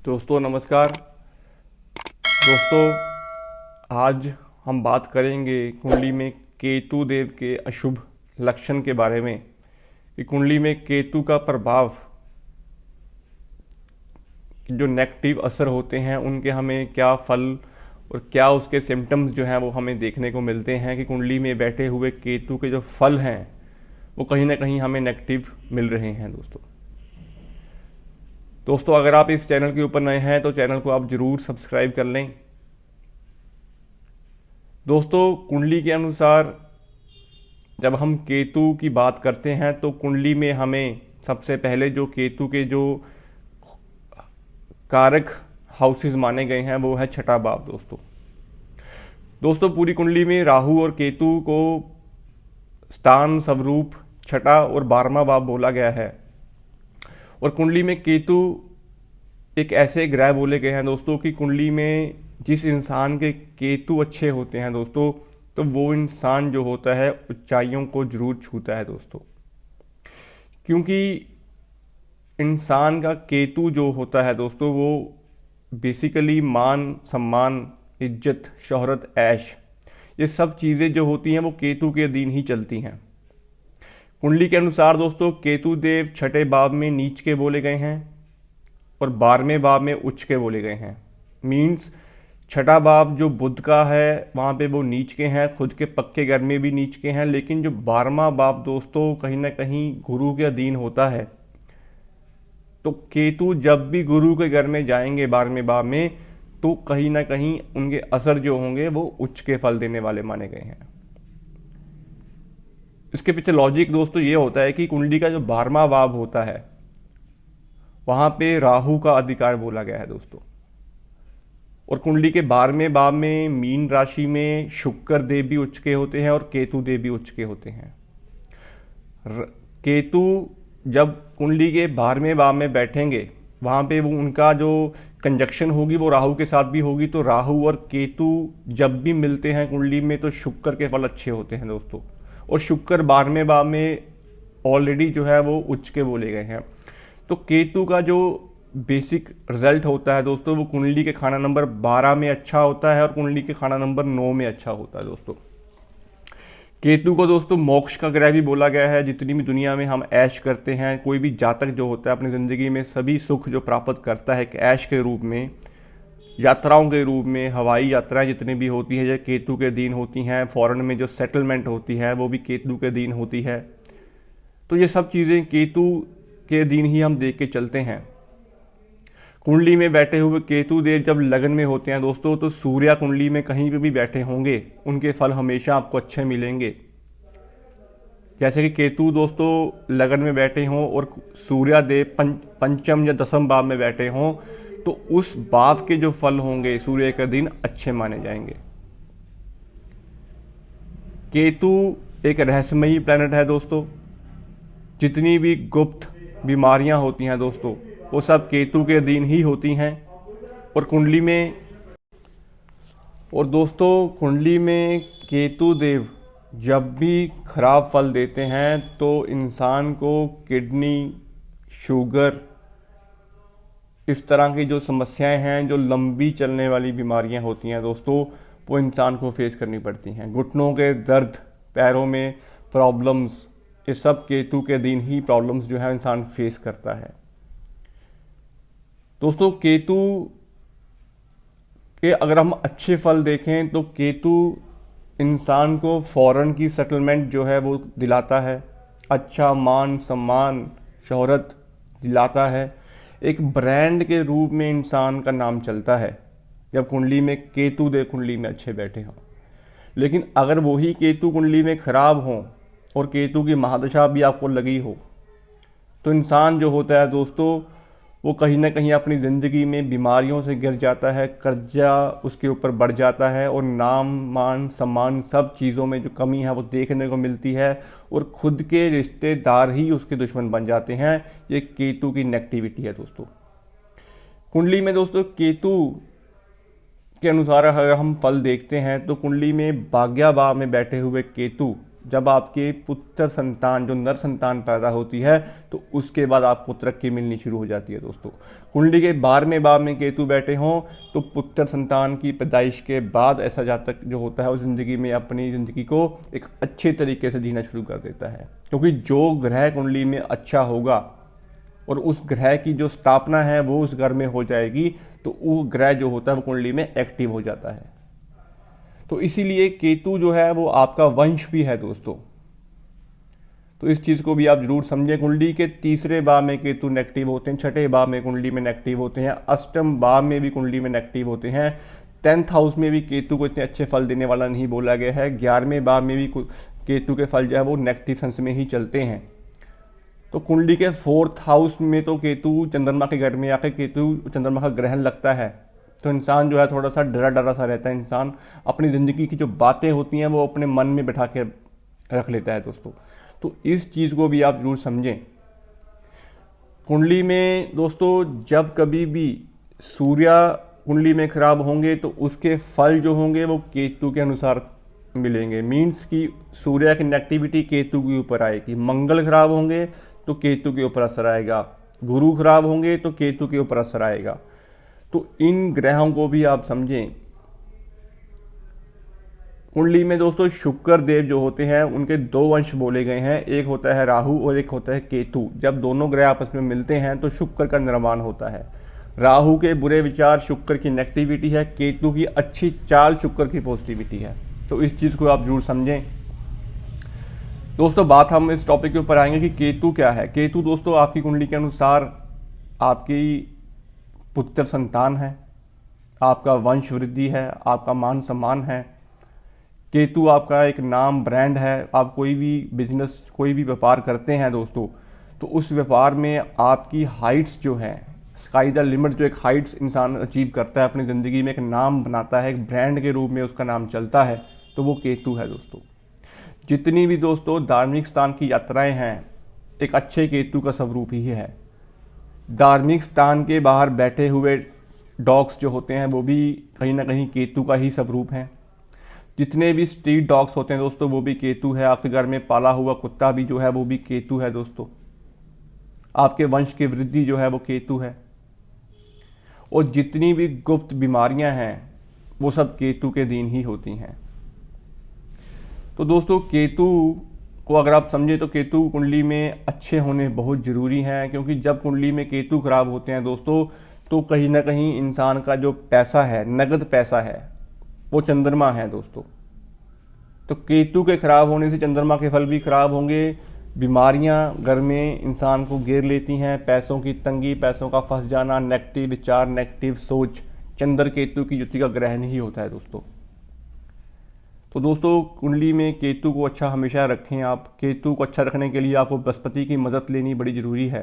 दोस्तों नमस्कार। दोस्तों आज हम बात करेंगे कुंडली में केतु देव के अशुभ लक्षण के बारे में कि कुंडली में केतु का प्रभाव, जो नेगेटिव असर होते हैं उनके हमें क्या फल और क्या उसके सिम्टम्स जो हैं वो हमें देखने को मिलते हैं कि कुंडली में बैठे हुए केतु के जो फल हैं वो कहीं ना कहीं हमें नेगेटिव मिल रहे हैं। दोस्तों अगर आप इस चैनल के ऊपर नए हैं तो चैनल को आप जरूर सब्सक्राइब कर लें। दोस्तों कुंडली के अनुसार जब हम केतु की बात करते हैं तो कुंडली में हमें सबसे पहले जो केतु के जो कारक हाउसेस माने गए हैं वो है छठा भाव। दोस्तों पूरी कुंडली में राहु और केतु को स्थान स्वरूप छठा और 12वां भाव बोला गया है और कुंडली में केतु एक ऐसे ग्रह बोले गए हैं दोस्तों कि कुंडली में जिस इंसान के केतु अच्छे होते हैं दोस्तों तो वो इंसान जो होता है ऊंचाइयों को जरूर छूता है दोस्तों, क्योंकि इंसान का केतु जो होता है दोस्तों वो बेसिकली मान सम्मान इज्जत शोहरत ऐश ये सब चीज़ें जो होती हैं वो केतु के अधीन ही चलती हैं। कुंडली के अनुसार दोस्तों केतु देव छठे भाव में नीच के बोले गए हैं और 12वें भाव में उच्च के बोले गए हैं। मीन्स छठा भाव जो बुध का है वहाँ पे वो नीच के हैं, खुद के पक्के घर में भी नीच के हैं, लेकिन जो 12वां भाव दोस्तों कहीं ना कहीं गुरु के अधीन होता है। तो केतु जब भी गुरु के घर में जाएंगे 12वें भाव में तो कहीं ना कहीं उनके असर जो होंगे वो उच्च के फल देने वाले माने गए हैं। इसके पीछे लॉजिक दोस्तों ये होता है कि कुंडली का जो 12वां भाव होता है वहां पे राहु का अधिकार बोला गया है दोस्तों, और कुंडली के 12वें भाव में मीन राशि में शुक्र देव भी उच्च के होते हैं और केतु देव भी उच्च के होते हैं। केतु जब कुंडली के 12वें भाव में बैठेंगे वहां पे वो उनका जो कंजक्शन होगी वो राहु के साथ भी होगी, तो राहु और केतु जब भी मिलते हैं कुंडली में तो शुक्र के फल अच्छे होते हैं दोस्तों, और शुक्र 12वें भाव में ऑलरेडी जो है वो उच्च के बोले गए हैं। तो केतु का जो बेसिक रिजल्ट होता है दोस्तों वो कुंडली के खाना नंबर 12 में अच्छा होता है और कुंडली के खाना नंबर 9 में अच्छा होता है दोस्तों। केतु को दोस्तों मोक्ष का ग्रह भी बोला गया है। जितनी भी दुनिया में हम ऐश करते हैं, कोई भी जातक जो होता है अपनी ज़िंदगी में सभी सुख जो प्राप्त करता है ऐश के रूप में, यात्राओं के रूप में, हवाई यात्राएं जितनी भी होती हैं जो केतु के अधीन होती हैं, फॉरेन में जो सेटलमेंट होती है वो भी केतु के अधीन होती है। तो ये सब चीज़ें केतु के अधीन ही हम देख के चलते हैं। कुंडली में बैठे हुए केतु देव जब लगन में होते हैं दोस्तों तो सूर्य कुंडली में कहीं पे भी बैठे होंगे उनके फल हमेशा आपको अच्छे मिलेंगे। जैसे कि केतु दोस्तों लगन में बैठे हों और सूर्य देव पंचम या 10वें भाव में बैठे हों तो उस भाव के जो फल होंगे सूर्य के दिन अच्छे माने जाएंगे। केतु एक रहस्यमयी प्लैनेट है दोस्तों। जितनी भी गुप्त बीमारियां होती हैं दोस्तों वो सब केतु के अधीन ही होती हैं। और कुंडली में केतु देव जब भी खराब फल देते हैं तो इंसान को किडनी शुगर इस तरह की जो समस्याएं हैं, जो लंबी चलने वाली बीमारियां होती हैं दोस्तों वो इंसान को फेस करनी पड़ती हैं। घुटनों के दर्द, पैरों में प्रॉब्लम्स, ये सब केतु के अधीन ही प्रॉब्लम्स जो है इंसान फेस करता है दोस्तों। केतु के अगर हम अच्छे फल देखें तो केतु इंसान को फॉरेन की सेटलमेंट जो है वो दिलाता है, अच्छा मान सम्मान शोहरत दिलाता है, एक ब्रांड के रूप में इंसान का नाम चलता है जब कुंडली में केतु देव कुंडली में अच्छे बैठे हों। लेकिन अगर वही केतु कुंडली में खराब हों और केतु की महादशा भी आपको लगी हो तो इंसान जो होता है दोस्तों वो कहीं ना कहीं अपनी ज़िंदगी में बीमारियों से गिर जाता है, कर्जा उसके ऊपर बढ़ जाता है और नाम मान सम्मान सब चीज़ों में जो कमी है वो देखने को मिलती है और खुद के रिश्तेदार ही उसके दुश्मन बन जाते हैं। ये केतु की नेगेटिविटी है दोस्तों। कुंडली में दोस्तों केतु के अनुसार अगर हम फल देखते हैं तो कुंडली में भाग्य भाव में बैठे हुए केतु जब आपके पुत्र संतान जो नर संतान पैदा होती है तो उसके बाद आपको तरक्की मिलनी शुरू हो जाती है दोस्तों। कुंडली के 12वें भाव में केतु बैठे हों तो पुत्र संतान की पैदाइश के बाद ऐसा जातक जो होता है वो ज़िंदगी में अपनी ज़िंदगी को एक अच्छे तरीके से जीना शुरू कर देता है, क्योंकि जो ग्रह कुंडली में अच्छा होगा और उस ग्रह की जो स्थापना है वो उस घर में हो जाएगी तो वो ग्रह जो होता है वो कुंडली में एक्टिव हो जाता है। तो इसीलिए केतु जो है वो आपका वंश भी है दोस्तों, तो इस चीज़ को भी आप जरूर समझें। कुंडली के 3रे भाव में केतु नेगेटिव होते हैं, 6ठे भाव में कुंडली में नेगेटिव होते हैं, अष्टम भाव में भी कुंडली में नेगेटिव होते हैं, 10th हाउस में भी केतु को इतने अच्छे फल देने वाला नहीं बोला गया है, 11वें भाव में भी केतु के फल जो है वो नेगेटिव सेंस में ही चलते हैं। तो कुंडली के 4th हाउस में तो केतु चंद्रमा के घर में आकर केतु चंद्रमा का ग्रहण लगता है, तो इंसान जो है थोड़ा सा डरा डरा सा रहता है, इंसान अपनी ज़िंदगी की जो बातें होती हैं वो अपने मन में बैठा के रख लेता है दोस्तों। तो इस चीज़ को भी आप जरूर समझें। कुंडली में दोस्तों जब कभी भी सूर्य कुंडली में खराब होंगे तो उसके फल जो होंगे वो केतु के अनुसार मिलेंगे, मीन्स कि सूर्य की नेगेटिविटी केतु के ऊपर आएगी। मंगल खराब होंगे तो केतु के ऊपर असर आएगा, गुरु खराब होंगे तो केतु के ऊपर असर आएगा। तो इन ग्रहों को भी आप समझें। कुंडली में दोस्तों शुक्र देव जो होते हैं उनके 2 वंश बोले गए हैं, एक होता है राहु और एक होता है केतु। जब दोनों ग्रह आपस में मिलते हैं तो शुक्र का निर्माण होता है। राहु के बुरे विचार शुक्र की नेगेटिविटी है, केतु की अच्छी चाल शुक्र की पॉजिटिविटी है। तो इस चीज़ को आप जरूर समझें दोस्तों। बात हम इस टॉपिक के ऊपर आएंगे कि केतु क्या है। केतु दोस्तों आपकी कुंडली के अनुसार आपकी पुत्र संतान है, आपका वंश वृद्धि है, आपका मान सम्मान है। केतु आपका एक नाम ब्रांड है। आप कोई भी बिजनेस कोई भी व्यापार करते हैं दोस्तों तो उस व्यापार में आपकी हाइट्स जो है, स्काई द लिमिट, जो एक हाइट्स इंसान अचीव करता है अपनी ज़िंदगी में, एक नाम बनाता है, एक ब्रांड के रूप में उसका नाम चलता है, तो वो केतु है दोस्तों। जितनी भी दोस्तों धार्मिक स्थान की यात्राएं हैं एक अच्छे केतु का स्वरूप ही है। धार्मिक स्थान के बाहर बैठे हुए डॉग्स जो होते हैं वो भी कहीं ना कहीं केतु का ही स्वरूप हैं। जितने भी स्ट्रीट डॉग्स होते हैं दोस्तों वो भी केतु है। आपके घर में पाला हुआ कुत्ता भी जो है वो भी केतु है दोस्तों। आपके वंश की वृद्धि जो है वो केतु है। और जितनी भी गुप्त बीमारियां हैं वो सब केतु के दिन ही होती हैं। तो दोस्तों केतु को अगर आप समझे तो केतु कुंडली में अच्छे होने बहुत ज़रूरी हैं, क्योंकि जब कुंडली में केतु खराब होते हैं दोस्तों तो कहीं ना कहीं इंसान का जो पैसा है, नगद पैसा है, वो चंद्रमा है दोस्तों। तो केतु के खराब होने से चंद्रमा के फल भी खराब होंगे, बीमारियां घर में इंसान को घेर लेती हैं, पैसों की तंगी, पैसों का फंस जाना, नेगेटिव विचार, नेगेटिव सोच चंद्र केतु की युति का ग्रहण ही होता है दोस्तों। तो दोस्तों कुंडली में केतु को अच्छा हमेशा रखें। आप केतु को अच्छा रखने के लिए आपको बृहस्पति की मदद लेनी बड़ी ज़रूरी है।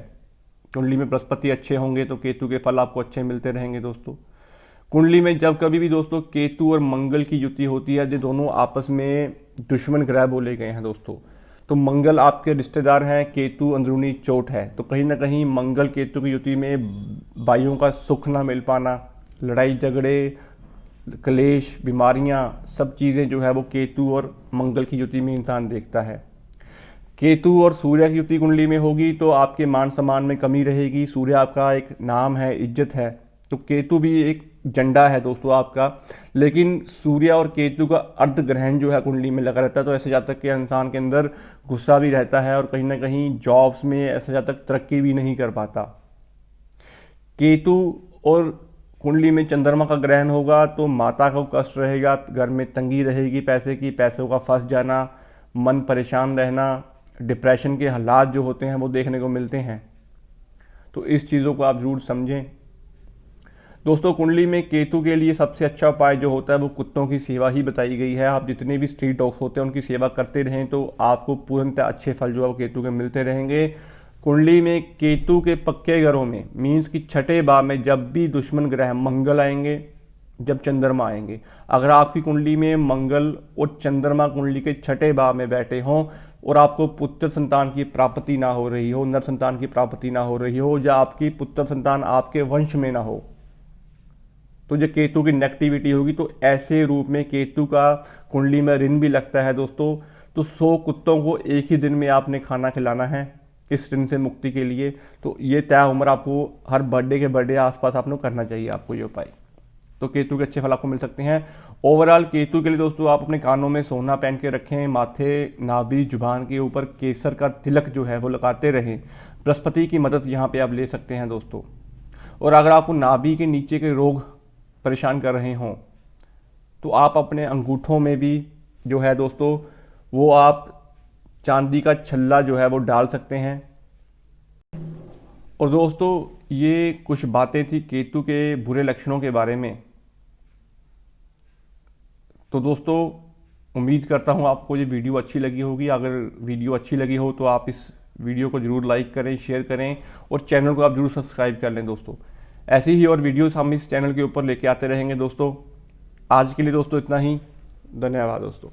कुंडली में बृहस्पति अच्छे होंगे तो केतु के फल आपको अच्छे मिलते रहेंगे दोस्तों। कुंडली में जब कभी भी दोस्तों केतु और मंगल की युति होती है, जो दोनों आपस में दुश्मन ग्रह बोले गए हैं दोस्तों, तो मंगल आपके रिश्तेदार हैं, केतु अंदरूनी चोट है। तो कहीं ना कहीं मंगल केतु की युति में भाइयों का सुख ना मिल पाना, लड़ाई झगड़े, क्लेश, बीमारियां, सब चीज़ें जो है वो केतु और मंगल की युति में इंसान देखता है। केतु और सूर्य की युति कुंडली में होगी तो आपके मान सम्मान में कमी रहेगी। सूर्य आपका एक नाम है, इज्जत है, तो केतु भी एक झंडा है दोस्तों आपका। लेकिन सूर्य और केतु का अर्ध ग्रहण जो है कुंडली में लगा रहता है, तो ऐसे जातक के इंसान के अंदर गुस्सा भी रहता है और कहीं ना कहीं जॉब्स में ऐसे जातक तरक्की भी नहीं कर पाता। केतु और कुंडली में चंद्रमा का ग्रहण होगा तो माता को कष्ट रहेगा, घर में तंगी रहेगी पैसे की, पैसों का फंस जाना, मन परेशान रहना, डिप्रेशन के हालात जो होते हैं वो देखने को मिलते हैं। तो इस चीज़ों को आप जरूर समझें दोस्तों। कुंडली में केतु के लिए सबसे अच्छा उपाय जो होता है वो कुत्तों की सेवा ही बताई गई है। आप जितने भी स्ट्रीट डॉग्स होते हैं उनकी सेवा करते रहें तो आपको पूर्णतः अच्छे फल जो है वो केतु के मिलते रहेंगे। कुंडली में केतु के पक्के घरों में, मीन्स कि 6ठे भाव में जब भी दुश्मन ग्रह मंगल आएंगे, जब चंद्रमा आएंगे, अगर आपकी कुंडली में मंगल और चंद्रमा कुंडली के 6ठे भाव में बैठे हों और आपको पुत्र संतान की प्राप्ति ना हो रही हो, नर संतान की प्राप्ति ना हो रही हो, या आपकी पुत्र संतान आपके वंश में ना हो, तो जो केतु की नेगेटिविटी होगी। तो ऐसे रूप में केतु का कुंडली में ऋण भी लगता है दोस्तों। तो 100 कुत्तों को एक ही दिन में आपने खाना खिलाना है इस ऋण से मुक्ति के लिए। तो ये तय उम्र आपको हर बर्थडे के बर्थडे आसपास आपको करना चाहिए आपको ये उपाय। तो केतु के अच्छे फल आपको मिल सकते हैं। ओवरऑल केतु के लिए दोस्तों आप अपने कानों में सोना पहन के रखें, माथे, नाभि, जुबान के ऊपर केसर का तिलक जो है वो लगाते रहें। बृहस्पति की मदद यहाँ पे आप ले सकते हैं दोस्तों। और अगर आपको नाभि के नीचे के रोग परेशान कर रहे हों तो आप अपने अंगूठों में भी जो है दोस्तों वो आप चांदी का छल्ला जो है वो डाल सकते हैं। और दोस्तों ये कुछ बातें थी केतु के बुरे लक्षणों के बारे में। तो दोस्तों उम्मीद करता हूँ आपको ये वीडियो अच्छी लगी होगी। अगर वीडियो अच्छी लगी हो तो आप इस वीडियो को जरूर लाइक करें, शेयर करें और चैनल को आप जरूर सब्सक्राइब कर लें दोस्तों। ऐसी ही और वीडियोस हम इस चैनल के ऊपर लेके आते रहेंगे दोस्तों। आज के लिए दोस्तों इतना ही। धन्यवाद दोस्तों।